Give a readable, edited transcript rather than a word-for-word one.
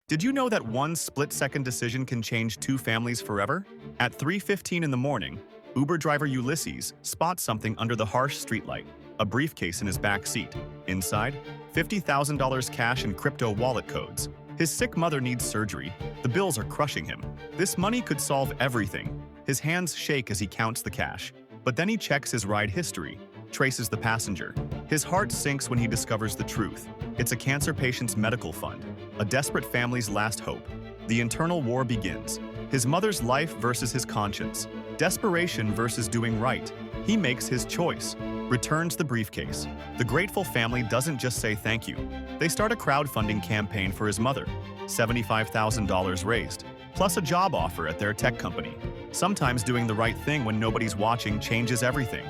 Did you know that one split-second decision can change two families forever? At 3:15 in the morning, Uber driver Ulysses spots something under the harsh streetlight, a briefcase in his back seat. Inside, $50,000 cash and crypto wallet codes. His sick mother needs surgery. The bills are crushing him. This money could solve everything. His hands shake as he counts the cash. But then he checks his ride history, traces the passenger. His heart sinks when he discovers the truth. It's a cancer patient's medical fund, a desperate family's last hope. The internal war begins. His mother's life versus his conscience. Desperation versus doing right. He makes his choice. Returns the briefcase. The grateful family doesn't just say thank you. They start a crowdfunding campaign for his mother. $75,000 raised, plus a job offer at their tech company. Sometimes doing the right thing when nobody's watching changes everything.